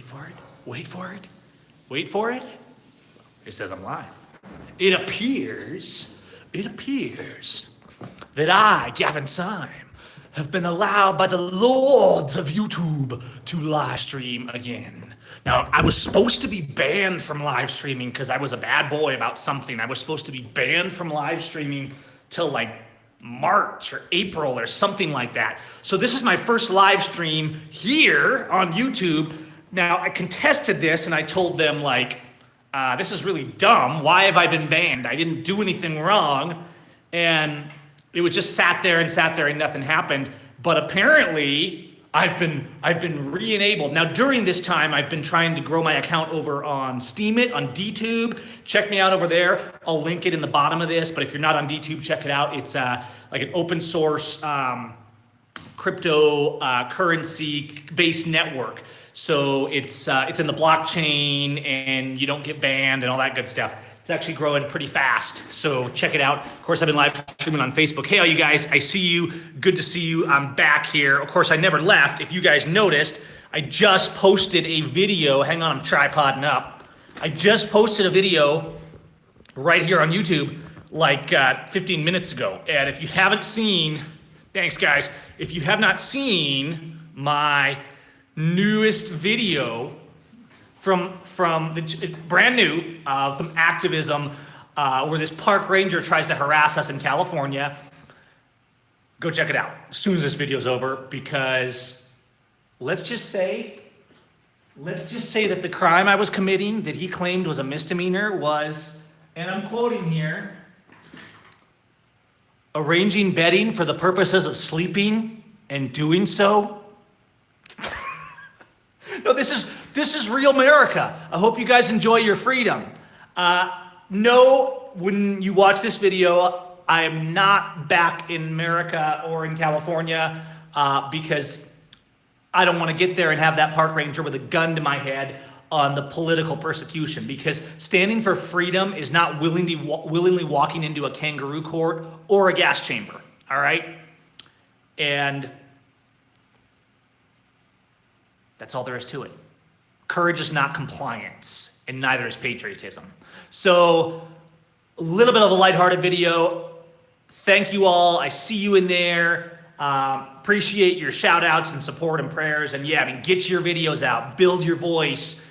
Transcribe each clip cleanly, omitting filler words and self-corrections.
Wait for it. Wait for it. Wait for it. It says I'm live. It appears that I, Gavin Syme, have been allowed by the lords of YouTube to live stream again. Now, I was supposed to be banned from live streaming because I was a bad boy about something. I was supposed to be banned from live streaming till like March or April or something like that. So this is my first live stream here on YouTube. Now, I contested this and I told them like, this is really dumb. Why have I been banned? I didn't do anything wrong. And it was just sat there and nothing happened. But apparently I've been re-enabled. Now during this time, I've been trying to grow my account over on Steemit, on DTube. Check me out over there. I'll link it in the bottom of this, but if you're not on DTube, check it out. It's like an open source cryptocurrency based network. So it's in the blockchain and you don't get banned and all that good stuff. It's actually growing pretty fast, so check it out. Of course, I've been live streaming on Facebook. Hey, all you guys, I see you. Good to see you. I'm back here. Of course, I never left. If you guys noticed, I just posted a video. Hang on, I'm tripoding up. I just posted a video right here on YouTube like 15 minutes ago. And if you haven't seen, thanks guys, if you have not seen my newest video, from the brand new from activism where this park ranger tries to harass us in California. Go check it out as soon as this video's over, because let's just say that the crime I was committing that he claimed was a misdemeanor was, and I'm quoting here, arranging bedding for the purposes of sleeping and doing so. No, this is real America. I hope you guys enjoy your freedom. No, when you watch this video, I am not back in America or in California because I don't want to get there and have that park ranger with a gun to my head on the political persecution, because standing for freedom is not willingly walking into a kangaroo court or a gas chamber, all right? And that's all there is to it. Courage is not compliance, and neither is patriotism. So, a little bit of a lighthearted video. Thank you all. I see you in there. Appreciate your shout outs and support and prayers. And yeah, I mean, get your videos out, build your voice,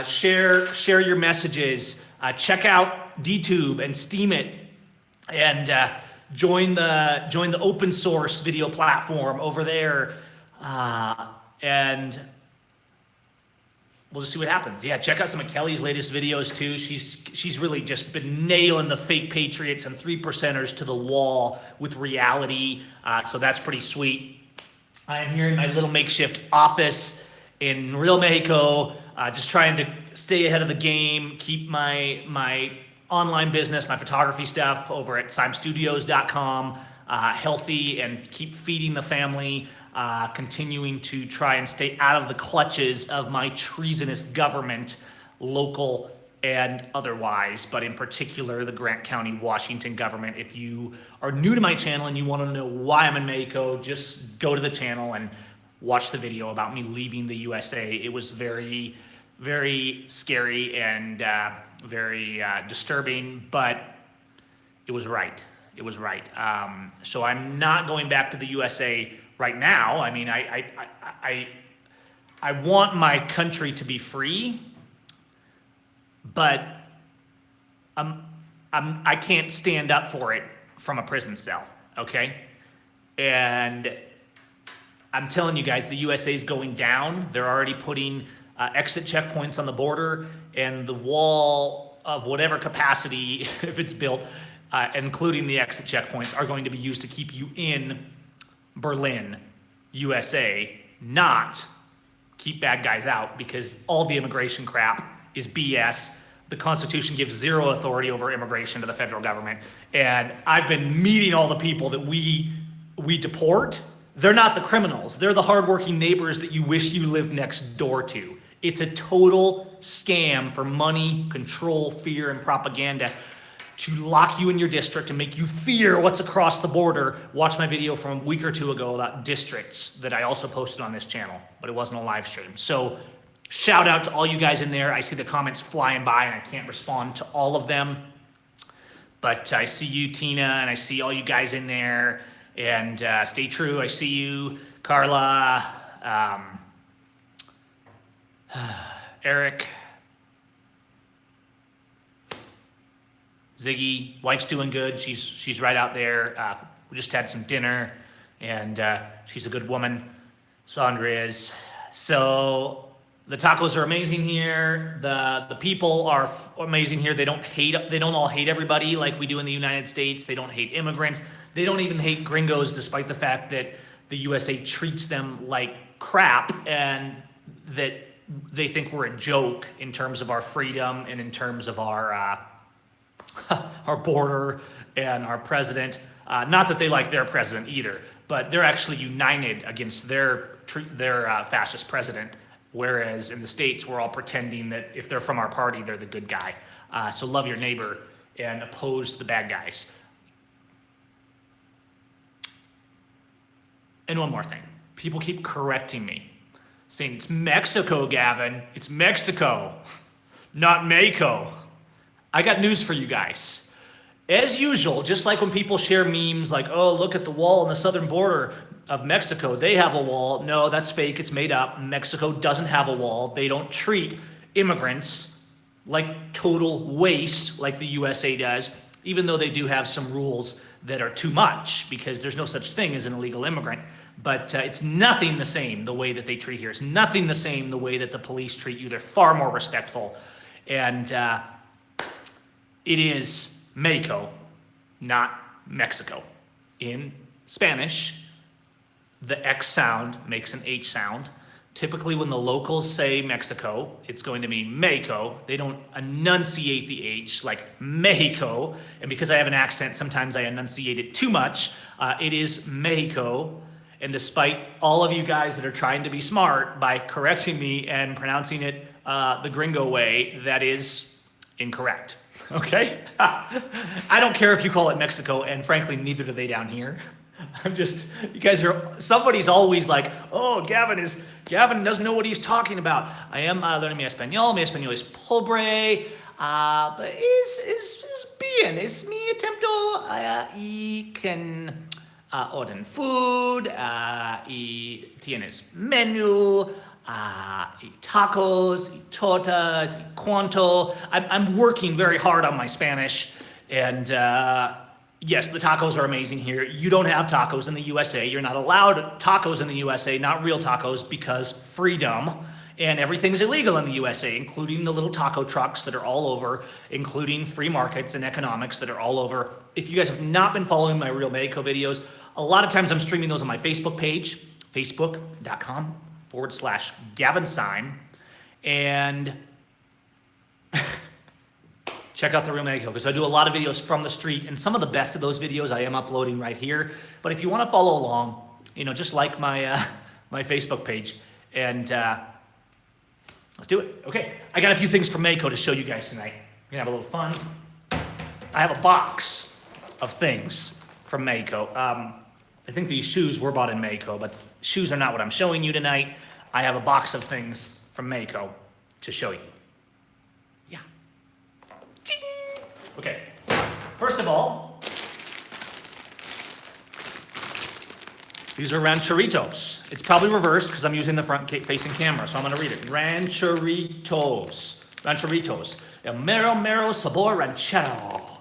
share your messages, check out DTube and Steemit, and join the open source video platform over there. And we'll just see what happens. Yeah, check out some of Kelly's latest videos too. She's really just been nailing the fake patriots and 3%ers to the wall with reality. So that's pretty sweet. I am here in my little makeshift office in real Mexico, just trying to stay ahead of the game, keep my online business, my photography stuff over at SymesStudios.com healthy, and keep feeding the family. Continuing to try and stay out of the clutches of my treasonous government, local and otherwise, but in particular the Grant County, Washington government. If you are new to my channel and you want to know why I'm in Mexico, just go to the channel and watch the video about me leaving the USA. It was very, very scary and very disturbing, but it was right. It was right. So I'm not going back to the USA right now. I mean, I want my country to be free, but I can't stand up for it from a prison cell, okay? And I'm telling you guys, the USA is going down. They're already putting exit checkpoints on the border, and the wall of whatever capacity, if it's built, including the exit checkpoints, are going to be used to keep you in Berlin, USA, not keep bad guys out, because all the immigration crap is BS. The Constitution gives zero authority over immigration to the federal government. And I've been meeting all the people that we deport. They're not the criminals. They're the hardworking neighbors that you wish you lived next door to. It's a total scam for money, control, fear, and propaganda to lock you in your district and make you fear what's across the border. Watch my video from a week or two ago about districts that I also posted on this channel, but it wasn't a live stream. So Shout out to all you guys in there. I see the comments flying by and I can't respond to all of them. But I see you, Tina, and I see all you guys in there. And stay true. I see you, Carla, Eric, Ziggy. Wife's doing good. She's right out there. We just had some dinner, and she's a good woman. Sandra is. So the tacos are amazing here. The people are amazing here. They don't all hate everybody like we do in the United States. They don't hate immigrants. They don't even hate gringos, despite the fact that the USA treats them like crap and that they think we're a joke in terms of our freedom and in terms of our our border and our president. Not that they like their president either, but they're actually united against their fascist president. Whereas in the States, we're all pretending that if they're from our party, they're the good guy. So love your neighbor and oppose the bad guys. And one more thing. People keep correcting me, saying it's Mexico, Gavin. It's Mexico, not Mako. I got news for you guys. As usual, just like when people share memes like, oh, look at the wall on the southern border of Mexico. They have a wall. No, that's fake. It's made up. Mexico doesn't have a wall. They don't treat immigrants like total waste like the USA does, even though they do have some rules that are too much because there's no such thing as an illegal immigrant. But it's nothing the same the way that they treat here. It's nothing the same the way that the police treat you. They're far more respectful. And it is Mexico, not Mexico. In Spanish, the X sound makes an H sound. Typically when the locals say Mexico, it's going to mean Mexico. They don't enunciate the H like Mexico. And because I have an accent, sometimes I enunciate it too much. It is Mexico. And despite all of you guys that are trying to be smart by correcting me and pronouncing it the gringo way, that is incorrect. Okay? I don't care if you call it Mexico, and frankly, neither do they down here. You guys somebody's always like, oh, Gavin doesn't know what he's talking about. I am learning mi español. Mi español es pobre. But es bien. Es mi attempt y can order food. Y tienes menu. Y tacos, y tortas, y cuanto. I'm working very hard on my Spanish, and yes, the tacos are amazing here. You don't have tacos in the USA. You're not allowed tacos in the USA, not real tacos, because freedom, and everything's illegal in the USA, including the little taco trucks that are all over, including free markets and economics that are all over. If you guys have not been following my Real Mexico videos, a lot of times I'm streaming those on my Facebook page, facebook.com/Gavin Sign, and check out the Real Mexico, because I do a lot of videos from the street, and some of the best of those videos I am uploading right here. But if you want to follow along, just like my my Facebook page, and let's do it. Okay, I got a few things from Mexico to show you guys tonight. We're gonna have a little fun. I have a box of things from Mexico. I think these shoes were bought in Mexico, but shoes are not what I'm showing you tonight. I have a box of things from Mexico to show you. Yeah. Okay. First of all, these are rancheritos. It's probably reversed because I'm using the front-facing camera, so I'm going to read it. Rancheritos. Rancheritos. El mero mero sabor ranchero.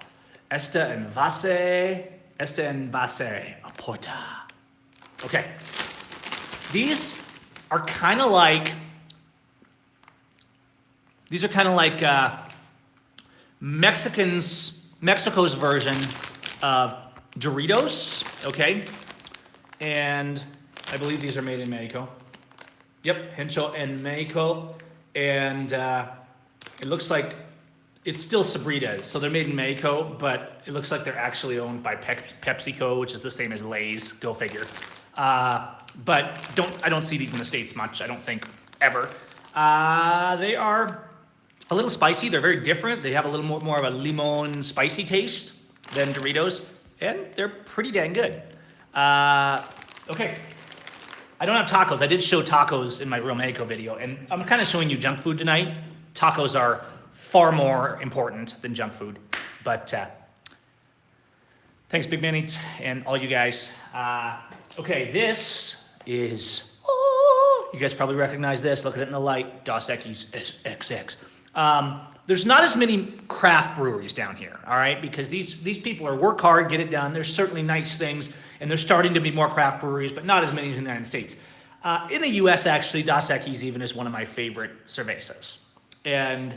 Este envase aporta. Okay. These are kind of like Mexico's version of Doritos, okay? And I believe these are made in Mexico. Yep, Hincho en Mexico. And it looks like it's still Sabritas, so they're made in Mexico, but it looks like they're actually owned by PepsiCo, which is the same as Lay's, go figure. But I don't see these in the States much, I don't think, ever. They are a little spicy. They're very different. They have a little more of a limon spicy taste than Doritos, and they're pretty dang good. Okay, I I don't have tacos. I did show tacos in my Real Mexico video, and I'm kind of showing you junk food tonight. Tacos are far more important than junk food. But thanks, Big Man Eats, and all you guys. Okay, this is, you guys probably recognize this. Look at it in the light. Dos Equis XX. There's not as many craft breweries down here, all right? Because these people are work hard, get it done. There's certainly nice things, and there's starting to be more craft breweries, but not as many as in the United States. In the US, actually, Dos Equis even is one of my favorite cervezas. And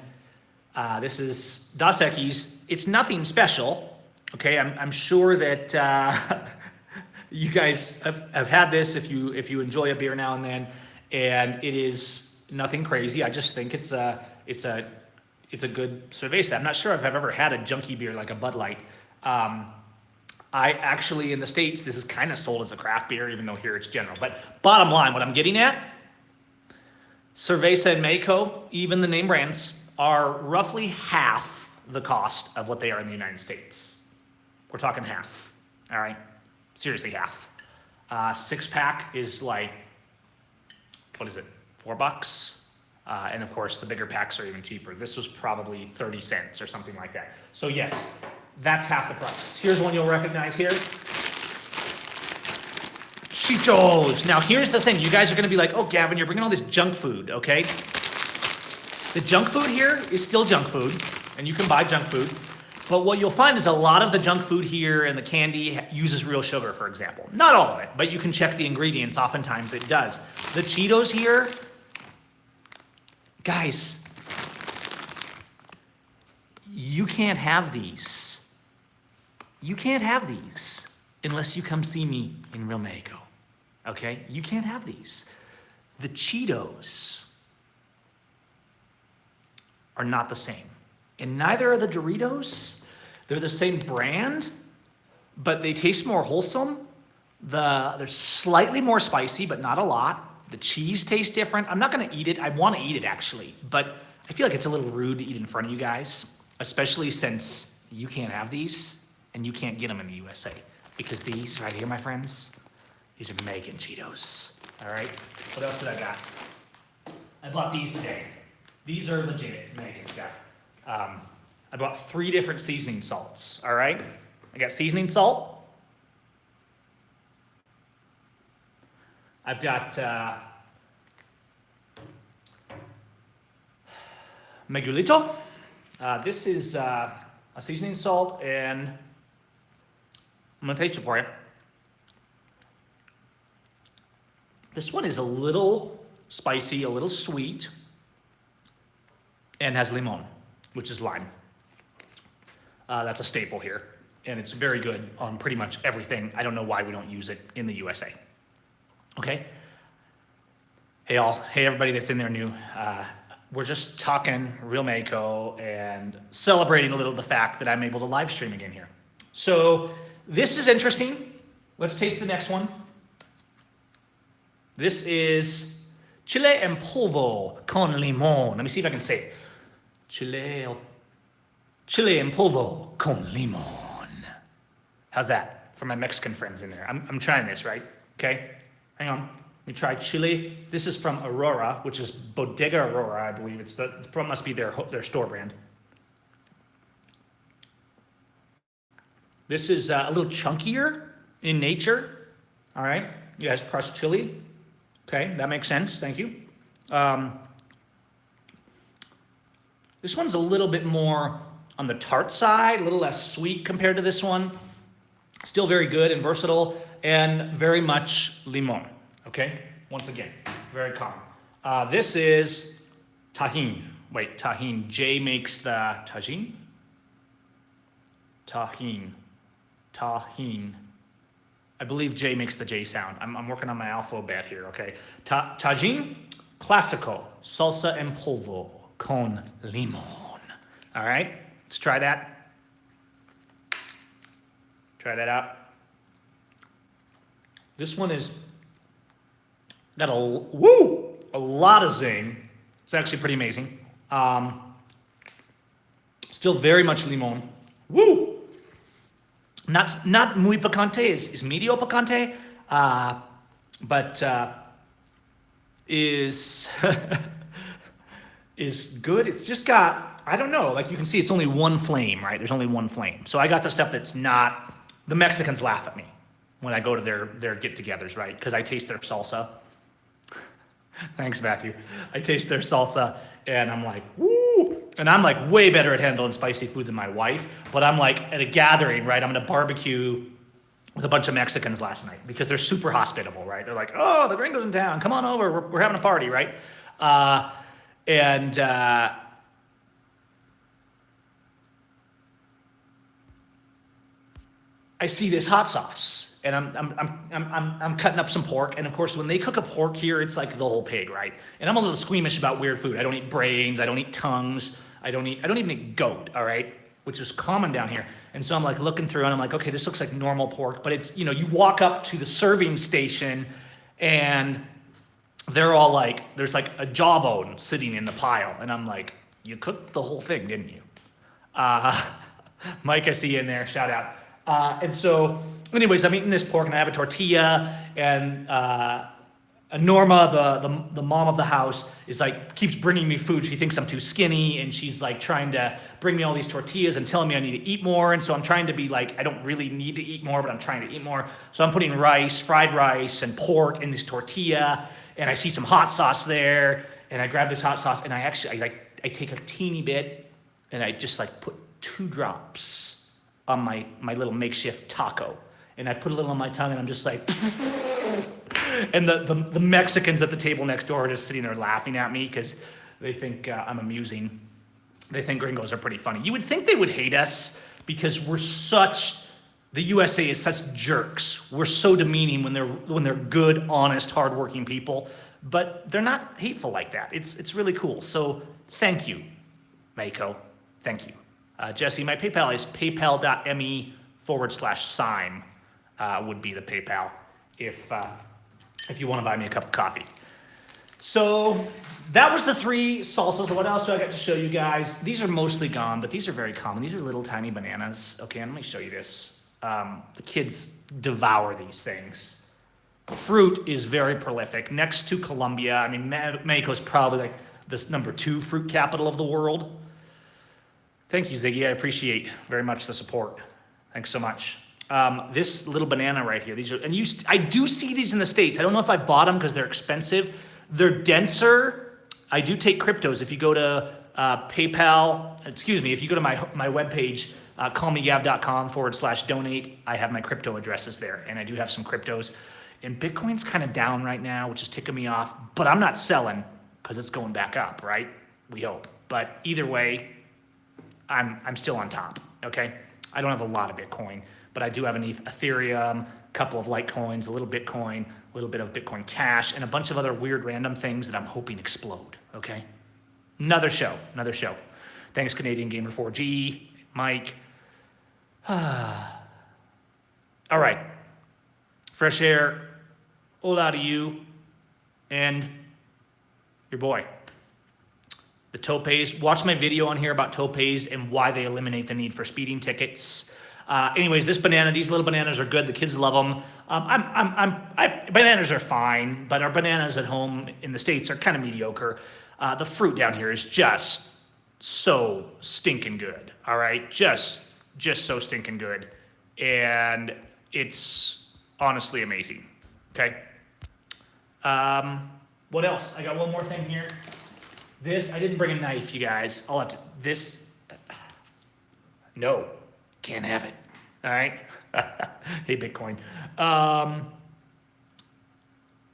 this is Dos Equis. It's nothing special, okay? I'm sure that you guys have had this if you enjoy a beer now and then, and it is nothing crazy. I just think it's a good cerveza. I'm not sure if I've ever had a junky beer like a Bud Light. I actually, in the States, this is kind of sold as a craft beer, even though here it's general. But bottom line, what I'm getting at, cerveza in Mexico, even the name brands, are roughly half the cost of what they are in the United States. We're talking half, all right? Seriously, half. 6-pack is like, what is it, $4? And of course, the bigger packs are even cheaper. This was probably 30 cents or something like that. So yes, that's half the price. Here's one you'll recognize here. Cheetos. Now here's the thing. You guys are gonna be like, oh, Gavin, you're bringing all this junk food, okay? The junk food here is still junk food, and you can buy junk food. But what you'll find is a lot of the junk food here and the candy uses real sugar, for example. Not all of it, but you can check the ingredients. Oftentimes it does. The Cheetos here, guys, you can't have these. You can't have these unless you come see me in Real Mexico, okay? You can't have these. The Cheetos are not the same. And neither are the Doritos. They're the same brand, but they taste more wholesome. They're slightly more spicy, but not a lot. The cheese tastes different. I'm not gonna eat it. I wanna eat it actually, but I feel like it's a little rude to eat in front of you guys, especially since you can't have these and you can't get them in the USA. Because these right here, my friends, these are Mexican Cheetos, all right? What else did I got? I bought these today. These are legit Mexican stuff. I bought 3 different seasoning salts, all right? I got seasoning salt. I've got Miguelito. This is a seasoning salt, and I'm gonna taste it for you. This one is a little spicy, a little sweet, and has limon, which is lime. That's a staple here, and it's very good on pretty much everything. I don't know why we don't use it in the USA. Okay? Hey all, hey everybody that's in there new. We're just talking Real Mexico and celebrating a little the fact that I'm able to live stream again here. So this is interesting. Let's taste the next one. This is chile en polvo con limón. Let me see if I can say it. Chile en polvo con limón. How's that for my Mexican friends in there? I'm trying this, right? Okay, hang on. Let me try chile. This is from Aurora, which is Bodega Aurora, I believe. It must be their store brand. This is a little chunkier in nature. All right, you guys crushed chili. Okay, that makes sense. Thank you. This one's a little bit more on the tart side, a little less sweet compared to this one. Still very good and versatile, and very much limon. Okay, once again, very common. This is tajin. Wait, tajin. Jay makes the tajin. Tajin. I believe Jay makes the J sound. I'm working on my alphabet here. Okay, tajin clásico, salsa en polvo con limon. All right, let's try that. Try that out. This one is got a lot of zing. It's actually pretty amazing. Still very much limon. Woo! Not muy picante, is medio picante, but is is good. It's just got, I don't know, like you can see it's only one flame, right? There's only one flame. So I got the stuff that's not, the Mexicans laugh at me when I go to their get-togethers, right? Because I taste their salsa. Thanks, Matthew. I taste their salsa and I'm like, woo! And I'm like way better at handling spicy food than my wife, but I'm like at a gathering, right? I'm gonna barbecue with a bunch of Mexicans last night because they're super hospitable, right? They're like, oh, the gringo's in town, come on over, we're having a party, right? And I see this hot sauce, and I'm cutting up some pork, and of course when they cook a pork here, it's like the whole pig, right? And I'm a little squeamish about weird food. I don't eat brains, I don't eat tongues, I don't even eat goat, all right, which is common down here. And so I'm like looking through, and I'm like, okay, this looks like normal pork, but it's, you know, you walk up to the serving station, and they're all like, there's like a jawbone sitting in the pile, and I'm like, you cooked the whole thing, didn't you? Mike, I see you in there, shout out. And so, anyways, I'm eating this pork and I have a tortilla, and Norma, the mom of the house, is like, keeps bringing me food. She thinks I'm too skinny, and she's like trying to bring me all these tortillas and telling me I need to eat more. And so I'm trying to be like, I don't really need to eat more, but I'm trying to eat more. So I'm putting rice, fried rice, and pork in this tortilla, and I see some hot sauce there, and I grab this hot sauce, and I take a teeny bit, and I just like put 2 drops on my little makeshift taco. And I put a little on my tongue, and I'm just like, and the Mexicans at the table next door are just sitting there laughing at me because they think I'm amusing. They think gringos are pretty funny. You would think they would hate us because the USA is such jerks. We're so demeaning when they're good, honest, hardworking people, but they're not hateful like that. It's really cool. So thank you, Meiko. Thank you. Jesse, my PayPal is paypal.me/Sime would be the PayPal if you want to buy me a cup of coffee. So that was the 3 salsas. What else do I got to show you guys? These are mostly gone, but these are very common. These are little tiny bananas. Okay, let me show you this. The kids devour these things. Fruit is very prolific. Next to Colombia, I mean, Mexico is probably like this number 2 fruit capital of the world. Thank you, Ziggy. I appreciate very much the support. Thanks so much. This little banana right here. I do see these in the States. I don't know if I bought them because they're expensive. They're denser. I do take cryptos. If you go to if you go to my webpage, callmegav.com/donate, I have my crypto addresses there. And I do have some cryptos. And Bitcoin's kind of down right now, which is ticking me off. But I'm not selling because it's going back up, right? We hope. But either way, I'm still on top, okay? I don't have a lot of Bitcoin, but I do have an Ethereum, a couple of Litecoins, a little Bitcoin, a little bit of Bitcoin Cash, and a bunch of other weird random things that I'm hoping explode, okay? Another show. Thanks, Canadian Gamer 4G, Mike. All right. Fresh air, hola to you, and your boy. The topes. Watch my video on here about topes and why they eliminate the need for speeding tickets. Anyways, these little bananas are good. The kids love them. Bananas are fine, but our bananas at home in the States are kind of mediocre. The fruit down here is just so stinking good. All right, just so stinking good, and it's honestly amazing. Okay. What else? I got one more thing here. This, I didn't bring a knife, you guys. No, can't have it. All right? Hey, Bitcoin.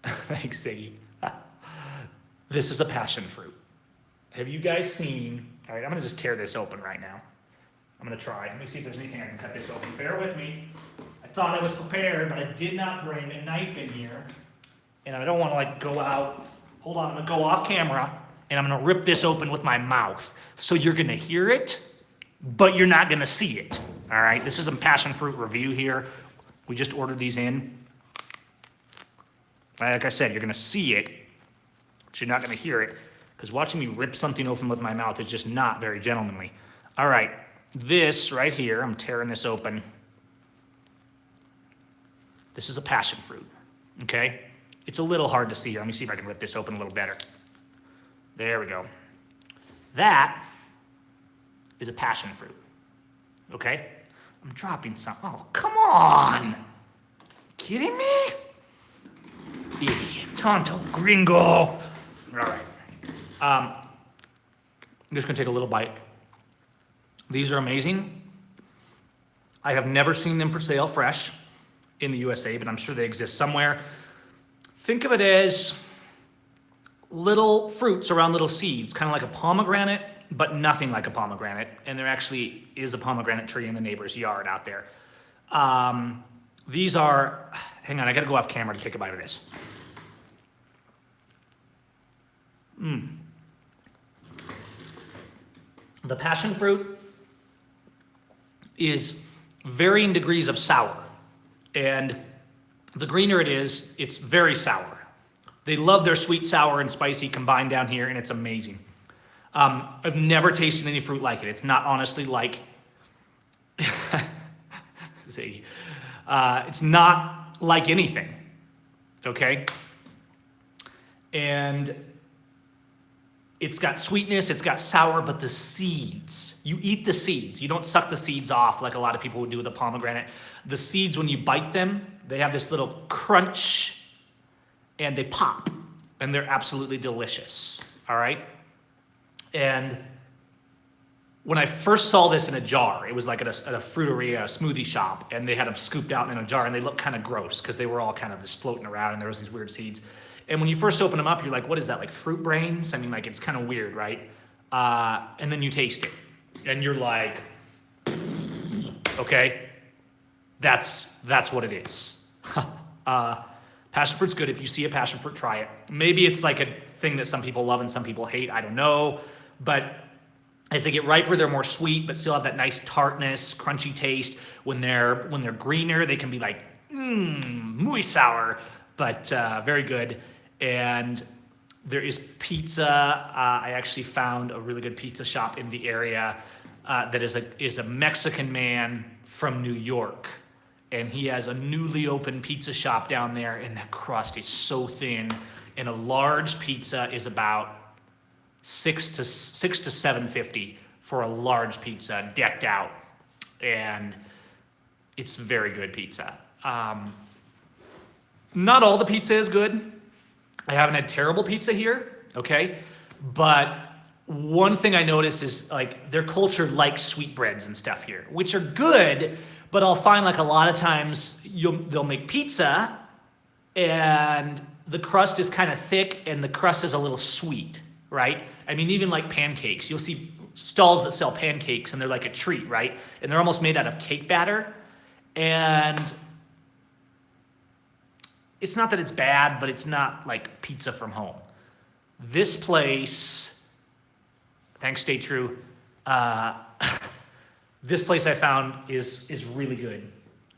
Thanks, Ziggy. This is a passion fruit. Have you guys seen, all right, I'm going to just tear this open right now. I'm going to try. Let me see if there's anything I can cut this open. Bear with me. I thought I was prepared, but I did not bring a knife in here. And I don't want to go out. Hold on, I'm going to go off camera. And I'm gonna rip this open with my mouth. So you're gonna hear it, but you're not gonna see it. All right, this is a passion fruit review here. We just ordered these in. Like I said, you're gonna see it, but you're not gonna hear it, because watching me rip something open with my mouth is just not very gentlemanly. All right, this right here, I'm tearing this open. This is a passion fruit, okay? It's a little hard to see here. Let me see if I can rip this open a little better. There we go. That is a passion fruit, okay? I'm dropping some. Oh, come on. Kidding me? Idiot, tonto, gringo. All right. I'm just gonna take a little bite. These are amazing. I have never seen them for sale fresh in the USA, but I'm sure they exist somewhere. Think of it as little fruits around little seeds, kind of like a pomegranate, but nothing like a pomegranate. And there actually is a pomegranate tree in the neighbor's yard out there. These are, hang on, I gotta go off camera to take a bite of this. The passion fruit is varying degrees of sour. And the greener it is, it's very sour. They love their sweet, sour, and spicy combined down here, and it's amazing. I've never tasted any fruit like it. It's not honestly like, it's not like anything, okay? And it's got sweetness, it's got sour, but the seeds, you eat the seeds. You don't suck the seeds off like a lot of people would do with a pomegranate. The seeds, when you bite them, they have this little crunch and they pop, and they're absolutely delicious, all right? And when I first saw this in a jar, it was like at a fruiteria, a smoothie shop, and they had them scooped out in a jar, and they looked kind of gross because they were all kind of just floating around, and there was these weird seeds. And when you first open them up, you're like, what is that, like fruit brains? I mean, like, it's kind of weird, right? And then you taste it, and you're like, okay, that's what it is. Passion fruit's good. If you see a passion fruit, try it. Maybe it's like a thing that some people love and some people hate, I don't know. But as they get riper, they're more sweet, but still have that nice tartness, crunchy taste. When they're greener, they can be like, muy sour, but very good. And there is pizza. I actually found a really good pizza shop in the area that is a Mexican man from New York. And he has a newly opened pizza shop down there, and that crust is so thin. And a large pizza is about $6 to $7.50 for a large pizza, decked out, and it's very good pizza. Not all the pizza is good. I haven't had terrible pizza here, okay? But one thing I notice is like their culture likes sweetbreads and stuff here, which are good, but I'll find like a lot of times they'll make pizza and the crust is kind of thick and the crust is a little sweet, right? I mean, even like pancakes, you'll see stalls that sell pancakes and they're like a treat, right? And they're almost made out of cake batter. And it's not that it's bad, but it's not like pizza from home. This place, thanks, stay true. This place I found is really good.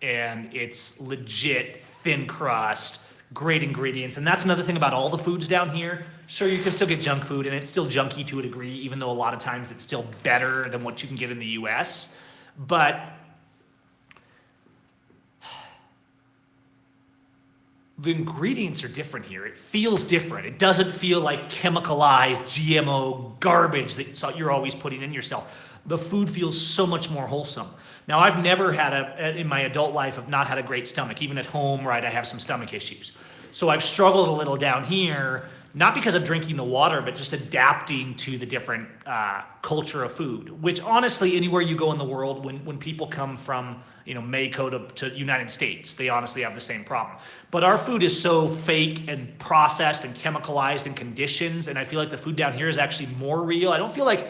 And it's legit thin crust, great ingredients. And that's another thing about all the foods down here. Sure, you can still get junk food, and it's still junky to a degree, even though a lot of times it's still better than what you can get in the US. But the ingredients are different here. It feels different. It doesn't feel like chemicalized GMO garbage that you're always putting in yourself. The food feels so much more wholesome. Now, I've never had in my adult life, I've not had a great stomach. Even at home, right, I have some stomach issues. So I've struggled a little down here, not because of drinking the water, but just adapting to the different culture of food, which honestly, anywhere you go in the world, when people come from, Mexico to United States, they honestly have the same problem. But our food is so fake and processed and chemicalized and conditions, and I feel like the food down here is actually more real. I don't feel like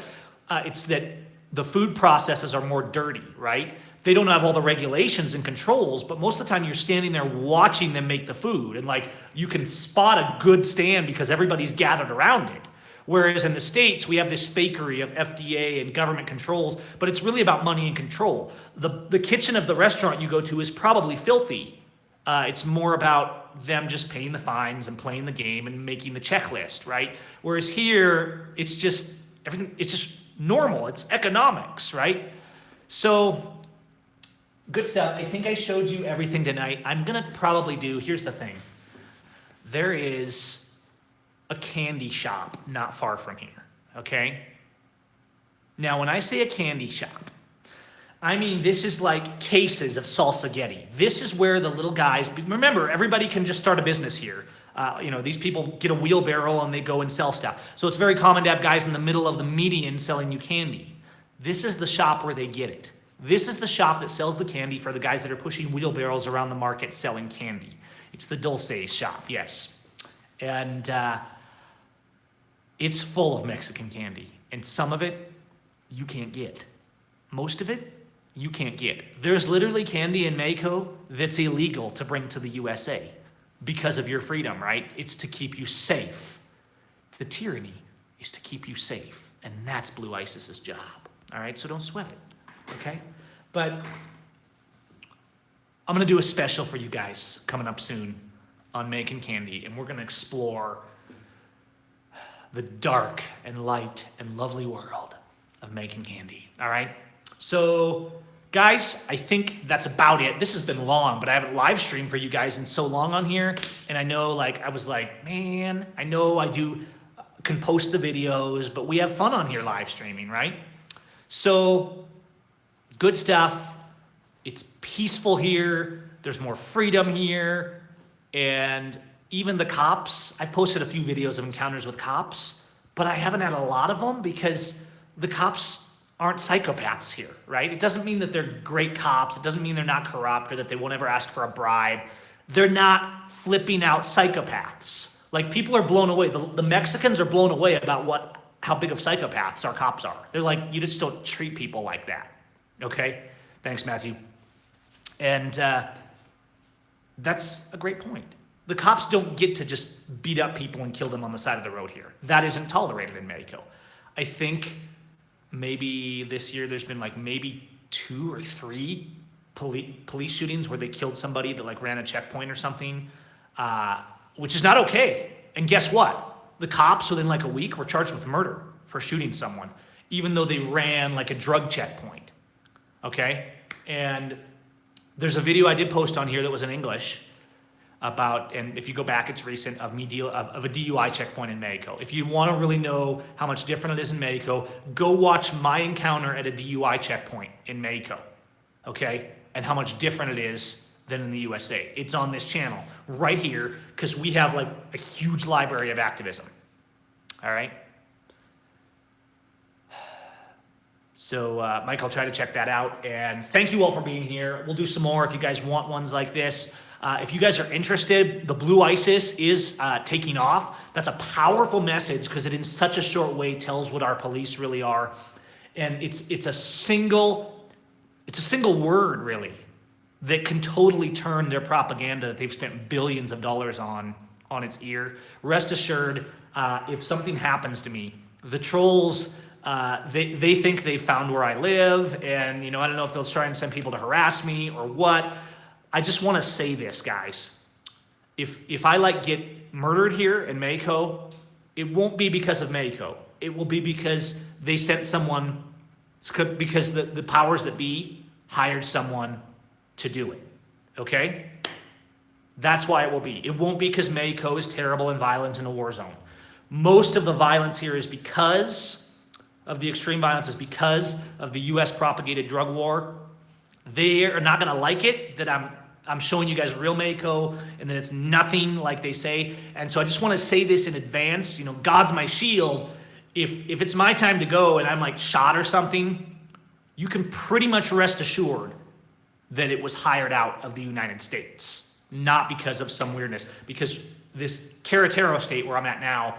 it's that the food processes are more dirty, right? They don't have all the regulations and controls, but most of the time you're standing there watching them make the food, and like you can spot a good stand because everybody's gathered around it. Whereas in the States, we have this fakery of FDA and government controls, but it's really about money and control. The kitchen of the restaurant you go to is probably filthy. It's more about them just paying the fines and playing the game and making the checklist, right? Whereas here, it's just everything. It's just normal. It's economics, right? So good stuff. I think I showed you everything tonight. I'm gonna probably do. Here's the thing. there is a candy shop not far from here, okay? Now, when I say a candy shop, I mean, this is like cases of salsa-ghetti. This is where the little guys, remember, everybody can just start a business here. These people get a wheelbarrow and they go and sell stuff. So it's very common to have guys in the middle of the median selling you candy. This is the shop where they get it. This is the shop that sells the candy for the guys that are pushing wheelbarrows around the market selling candy. It's the Dulce's shop, yes. And it's full of Mexican candy. And some of it you can't get. Most of it you can't get. There's literally candy in Mexico that's illegal to bring to the USA because of your freedom, right? It's to keep you safe. The tyranny is to keep you safe, and that's Blue ISIS's job, all right? So don't sweat it, okay? But I'm gonna do a special for you guys coming up soon on making candy, and we're gonna explore the dark and light and lovely world of making candy, all right? So, guys, I think that's about it. This has been long, but I haven't live streamed for you guys in so long on here. And I know, I was like, man, I know I can post the videos, but we have fun on here live streaming, right? So, good stuff. It's peaceful here. There's more freedom here. And even the cops, I've posted a few videos of encounters with cops, but I haven't had a lot of them because the cops aren't psychopaths here, right? It doesn't mean that they're great cops. It doesn't mean they're not corrupt or that they won't ever ask for a bribe. They're not flipping out psychopaths. Like, people are blown away. The Mexicans are blown away about how big of psychopaths our cops are. They're like, you just don't treat people like that, okay? Thanks, Matthew. And that's a great point. The cops don't get to just beat up people and kill them on the side of the road here. That isn't tolerated in Mexico. I think maybe this year there's been maybe 2 or 3 police shootings where they killed somebody that ran a checkpoint or something, which is not okay. And guess what? The cops within a week were charged with murder for shooting someone, even though they ran a drug checkpoint, okay? And there's a video I did post on here that was in English about, and if you go back, it's recent, of a DUI checkpoint in Mexico. If you want to really know how much different it is in Mexico, go watch my encounter at a DUI checkpoint in Mexico, okay? And how much different it is than in the USA. It's on this channel right here because we have a huge library of activism, all right? So, Mike, I'll try to check that out. And thank you all for being here. We'll do some more if you guys want ones like this. If you guys are interested, the Blue ISIS is taking off. That's a powerful message because it in such a short way tells what our police really are. And it's a single word, really, that can totally turn their propaganda that they've spent billions of dollars on its ear. Rest assured, if something happens to me, the trolls, they think they've found where I live, and I don't know if they'll try and send people to harass me or what. I just want to say this, guys. If I get murdered here in Mexico, it won't be because of Mexico. It will be because they sent someone, because the powers that be hired someone to do it, okay? That's why it will be. It won't be because Mexico is terrible and violent in a war zone. Most of the violence here is because of the extreme violence, is because of the U.S. propagated drug war. They are not going to like it that I'm showing you guys real Mexico and that it's nothing like they say. And so I just want to say this in advance. God's my shield. If it's my time to go and I'm shot or something, you can pretty much rest assured that it was hired out of the United States, not because of some weirdness. Because this Querétaro state where I'm at now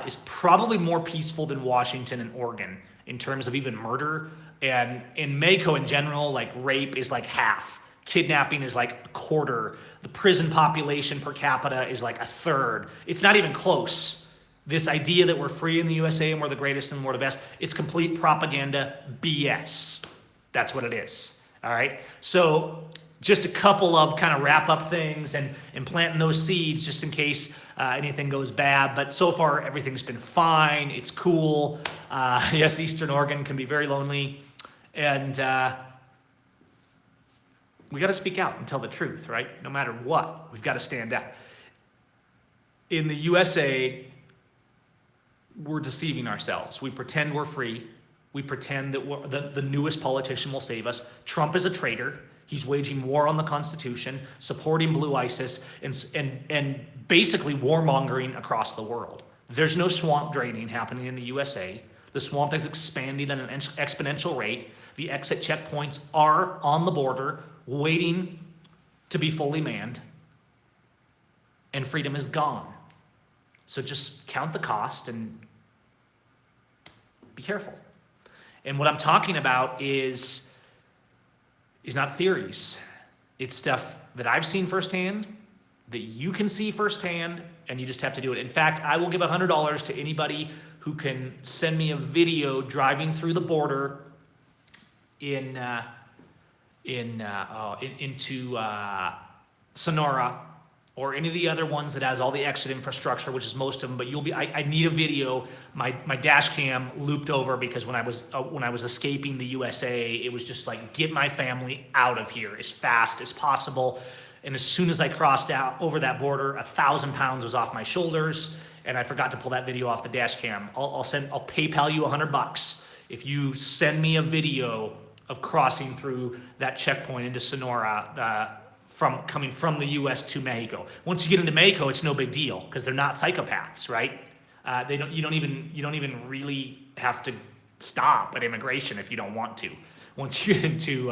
is probably more peaceful than Washington and Oregon in terms of even murder. And in Mexico in general, rape is half. Kidnapping is a quarter. The prison population per capita is a third. It's not even close. This idea that we're free in the USA and we're the greatest and we're the best, it's complete propaganda BS. That's what it is. All right? So just a couple of kind of wrap up things and planting those seeds just in case anything goes bad. But so far, everything's been fine. It's cool. Yes, Eastern Oregon can be very lonely. And we got to speak out and tell the truth, right? No matter what, we've got to stand out. in the USA, we're deceiving ourselves. We pretend we're free. We pretend that the newest politician will save us. Trump is a traitor. He's waging war on the Constitution, supporting blue ISIS, and basically warmongering across the world. There's no swamp draining happening in the USA. The swamp is expanding at an exponential rate. The exit checkpoints are on the border, waiting to be fully manned, and freedom is gone. So just count the cost and be careful. And what I'm talking about is not theories. It's stuff that I've seen firsthand, that you can see firsthand, and you just have to do it. In fact, I will give $100 to anybody who can send me a video driving through the border into Sonora, or any of the other ones that has all the exit infrastructure, which is most of them. But I need a video. My dash cam looped over because when I was escaping the USA, it was just like, get my family out of here as fast as possible. And as soon as I crossed out over that border, 1,000 pounds was off my shoulders, and I forgot to pull that video off the dash cam. I'll PayPal you $100 if you send me a video of crossing through that checkpoint into Sonora, coming from the U.S. to Mexico. Once you get into Mexico, it's no big deal because they're not psychopaths, right? You don't even really have to stop at immigration if you don't want to. Once you get into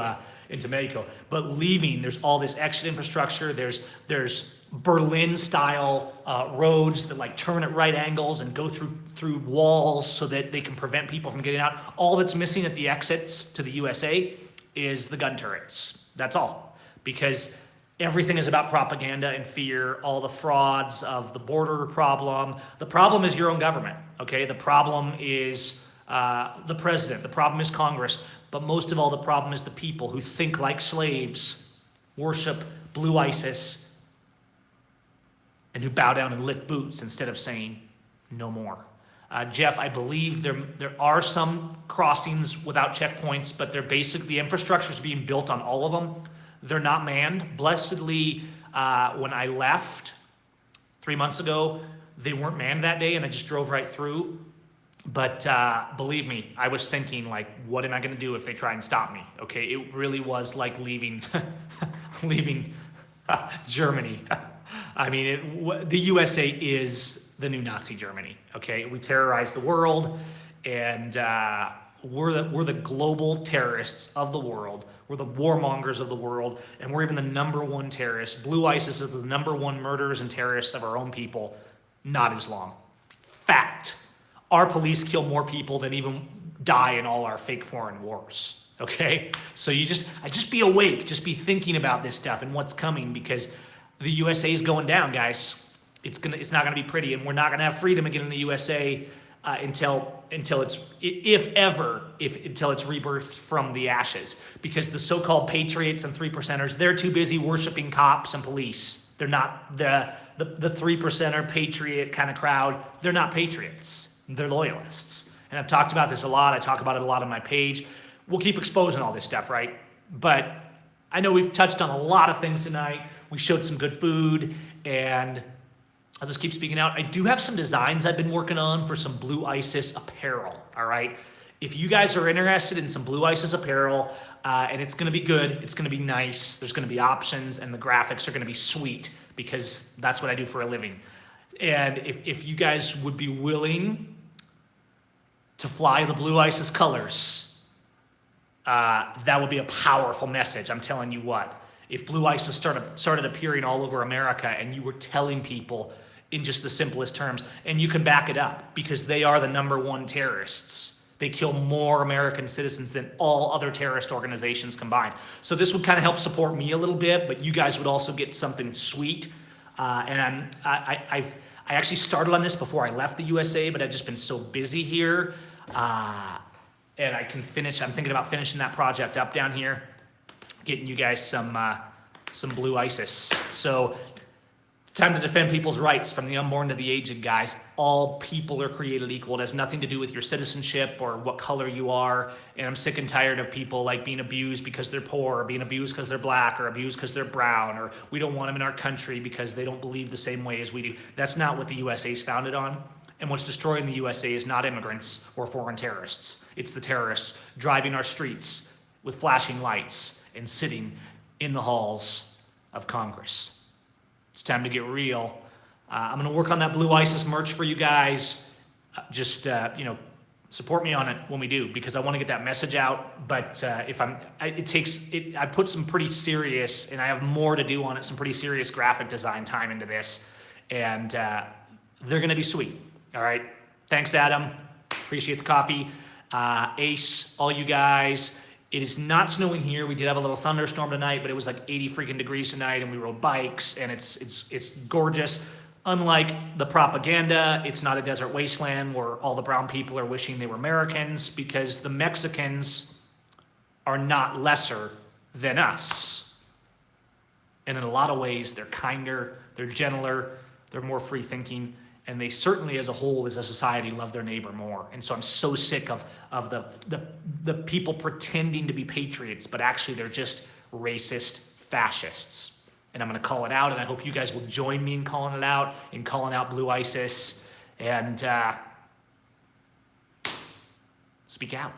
Mexico, but leaving, there's all this exit infrastructure. There's Berlin-style roads that like turn at right angles and go through walls so that they can prevent people from getting out. All that's missing at the exits to the USA is the gun turrets. That's all, because everything is about propaganda and fear, all the frauds of the border problem. The problem is your own government, okay? The problem is the president. The problem is Congress. But most of all, the problem is the people who think like slaves, worship blue ISIS, and who bow down and lick boots instead of saying no more. Jeff, I believe there are some crossings without checkpoints, but they're basically, the infrastructure is being built on all of them. They're not manned. Blessedly, when I left 3 months ago, they weren't manned that day, and I just drove right through. But believe me, I was thinking, like, what am I going to do if they try and stop me? Okay, it really was like leaving Germany. I mean, the USA is the new Nazi Germany. Okay, we terrorize the world, and we're the global terrorists of the world. We're the warmongers of the world, and we're even the #1 terrorists. Blue ISIS is the #1 murderers and terrorists of our own people, not Islam. Fact. Our police kill more people than even die in all our fake foreign wars. Okay, so just be awake, just be thinking about this stuff and what's coming, because the USA is going down, guys. It's not gonna be pretty, and we're not gonna have freedom again in the USA until it's rebirthed from the ashes. Because the so-called patriots and 3%ers, they're too busy worshiping cops and police. They're not the 3%er patriot kind of crowd. They're not patriots. They're loyalists. And I've talked about this a lot. I talk about it a lot on my page. We'll keep exposing all this stuff, right? But I know we've touched on a lot of things tonight. We showed some good food, and I'll just keep speaking out. I do have some designs I've been working on for some Blue ISIS apparel, all right? If you guys are interested in some Blue ISIS apparel, and it's gonna be good, it's gonna be nice, there's gonna be options, and the graphics are gonna be sweet, because that's what I do for a living. And if you guys would be willing to fly the Blue ISIS colors, that would be a powerful message. I'm telling you what. If Blue ISIS started appearing all over America, and you were telling people in just the simplest terms, and you can back it up, because they are the #1 terrorists. They kill more American citizens than all other terrorist organizations combined. So this would kind of help support me a little bit, but you guys would also get something sweet. And I actually started on this before I left the USA, but I've just been so busy here. And I'm thinking about finishing that project up down here, getting you guys some Blue ISIS. So It's time to defend people's rights from the unborn to the aged, guys. All people are created equal. It has nothing to do with your citizenship or what color you are. And I'm sick and tired of people like being abused because they're poor, or being abused because they're black, or abused because they're brown, or we don't want them in our country because they don't believe the same way as we do. That's not what the USA is founded on. And what's destroying the USA is not immigrants or foreign terrorists. It's the terrorists driving our streets with flashing lights and sitting in the halls of Congress. It's time to get real. I'm going to work on that Blue ISIS merch for you guys. Just support me on it when we do, because I want to get that message out. But I put some pretty serious, and I have more to do on it, some pretty serious graphic design time into this, and they're going to be sweet. All right. Thanks, Adam. Appreciate the coffee. Ace, all you guys. It is not snowing here. We did have a little thunderstorm tonight, but it was like 80 freaking degrees tonight, and we rode bikes, and it's gorgeous. Unlike the propaganda, it's not a desert wasteland where all the brown people are wishing they were Americans, because the Mexicans are not lesser than us. And in a lot of ways, they're kinder, they're gentler, they're more free-thinking, and they certainly, as a whole, as a society, love their neighbor more. And so I'm so sick of the people pretending to be patriots, but actually they're just racist fascists. And I'm going to call it out, and I hope you guys will join me in calling it out, in calling out Blue ISIS, and speak out.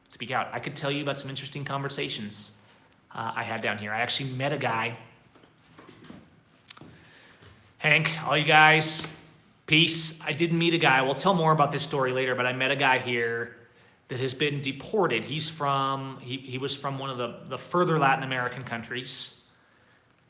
Speak out. I could tell you about some interesting conversations I had down here. I actually met a guy. Hank, all you guys, peace. I did meet a guy. We'll tell more about this story later, but I met a guy here that has been deported. He was from one of the further Latin American countries.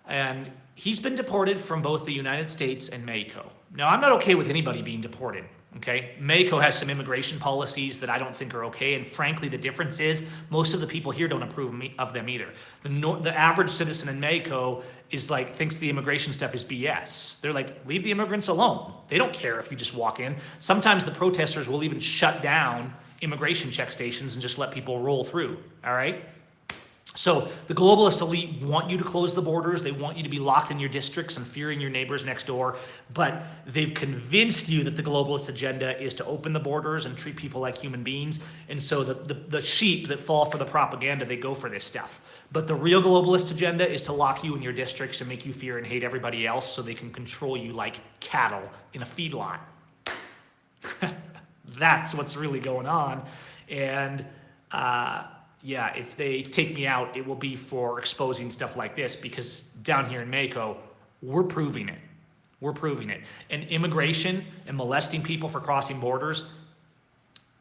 And he's been deported from both the United States and Mexico. Now, I'm not okay with anybody being deported, okay? Mexico has some immigration policies that I don't think are okay, and frankly, the difference is most of the people here don't approve of them either. The average citizen in Mexico thinks the immigration stuff is BS. They're like, leave the immigrants alone. They don't care if you just walk in. Sometimes the protesters will even shut down immigration check stations and just let people roll through, all right? So the globalist elite want you to close the borders. They want you to be locked in your districts and fearing your neighbors next door. But they've convinced you that the globalist agenda is to open the borders and treat people like human beings. And so the sheep that fall for the propaganda, they go for this stuff. But the real globalist agenda is to lock you in your districts and make you fear and hate everybody else so they can control you like cattle in a feedlot. That's what's really going on. And yeah, if they take me out, it will be for exposing stuff like this, because down here in Mexico, we're proving it. We're proving it. And immigration and molesting people for crossing borders,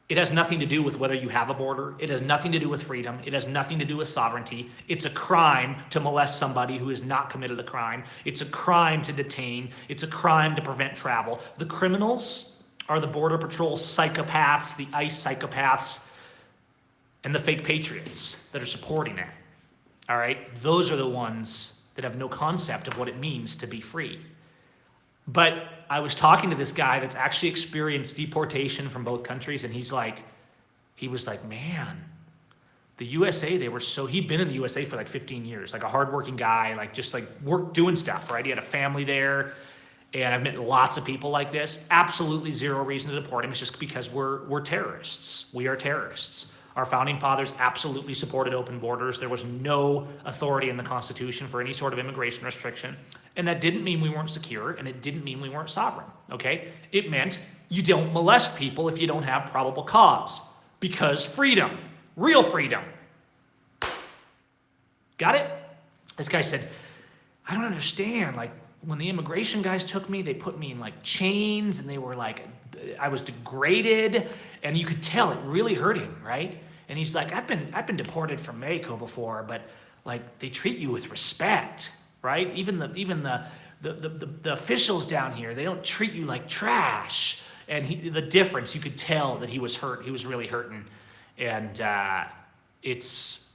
it has nothing to do with whether you have a border. It has nothing to do with freedom. It has nothing to do with sovereignty. It's a crime to molest somebody who has not committed a crime. It's a crime to detain. It's a crime to prevent travel. The criminals are the Border Patrol psychopaths, the ICE psychopaths, and the fake patriots that are supporting it. All right? Those are the ones that have no concept of what it means to be free. But I was talking to this guy that's actually experienced deportation from both countries, and he was like, man, the USA, he'd been in the USA for like 15 years, like a hardworking guy, work doing stuff, right? He had a family there, and I've met lots of people like this. Absolutely zero reason to deport him. It's just because we're terrorists. We are terrorists. Our founding fathers absolutely supported open borders. There was no authority in the Constitution for any sort of immigration restriction. And that didn't mean we weren't secure, and it didn't mean we weren't sovereign, okay? It meant you don't molest people if you don't have probable cause. Because freedom, real freedom. Got it? This guy said, I don't understand. Like, when the immigration guys took me, they put me in like chains, and they were like, I was degraded, and you could tell it really hurt him, right? And he's like, I've been deported from Mexico before, but like they treat you with respect, right? Even the officials down here, they don't treat you like trash. And the difference, you could tell that he was hurt. He was really hurting, and it's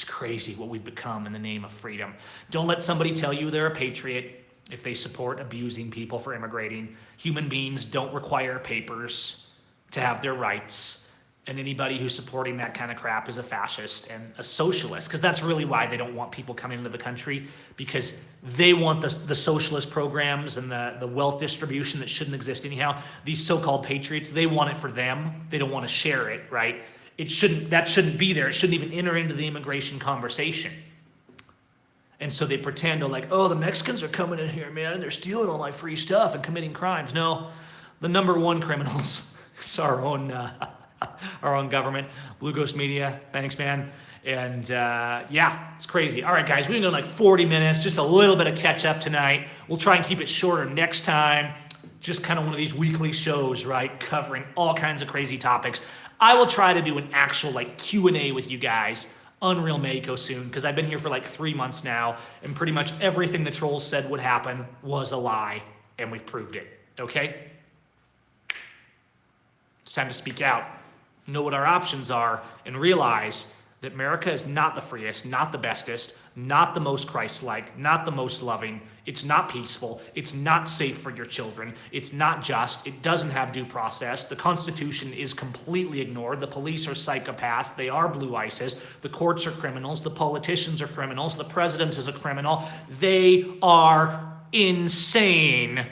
crazy what we've become in the name of freedom. Don't let somebody tell you they're a patriot if they support abusing people for immigrating. Human beings don't require papers to have their rights. And anybody who's supporting that kind of crap is a fascist and a socialist, because that's really why they don't want people coming into the country, because they want the socialist programs and the wealth distribution that shouldn't exist anyhow. These so-called patriots, they want it for them. They don't want to share it, right? That shouldn't be there. It shouldn't even enter into the immigration conversation. And so they pretend oh, the Mexicans are coming in here, man, and they're stealing all my free stuff and committing crimes. No, the number one criminals is our own government. Blue Ghost Media, thanks, man. And yeah, it's crazy. All right, guys, we've done 40 minutes, just a little bit of catch up tonight. We'll try and keep it shorter next time. Just kind of one of these weekly shows, right? Covering all kinds of crazy topics. I will try to do an actual Q&A with you guys. Unreal may go soon, because I've been here for 3 months now, and pretty much everything the trolls said would happen was a lie, and we've proved it, okay? It's time to speak out, know what our options are, and realize that America is not the freest, not the bestest, not the most Christ-like, not the most loving. It's not peaceful. It's not safe for your children. It's not just. It doesn't have due process. The Constitution is completely ignored. The police are psychopaths. They are blue ISIS. The courts are criminals. The politicians are criminals. The president is a criminal. They are insane.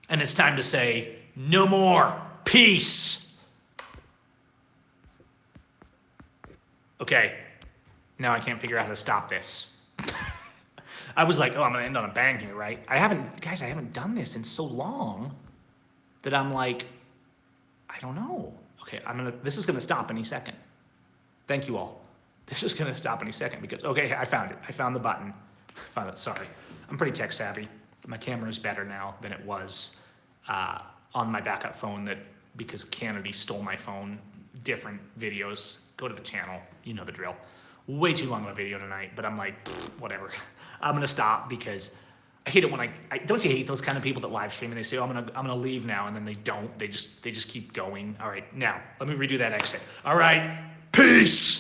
And it's time to say, no more. Peace. Okay, now I can't figure out how to stop this. I was like, oh, I'm gonna end on a bang here, right? I haven't done this in so long that I'm like, I don't know. Okay, this is gonna stop any second. Thank you all. This is gonna stop any second because, okay, I found it. I found the button. Sorry. I'm pretty tech savvy. My camera is better now than it was on my backup phone because Kennedy stole my phone. Different videos, go to the channel, you know the drill. Way too long of a video tonight, but I'm like, whatever. I'm gonna stop because I hate it when don't you hate those kind of people that live stream and they say, oh, I'm gonna leave now, and then they don't. They just keep going. All right, now let me redo that exit. All right, peace.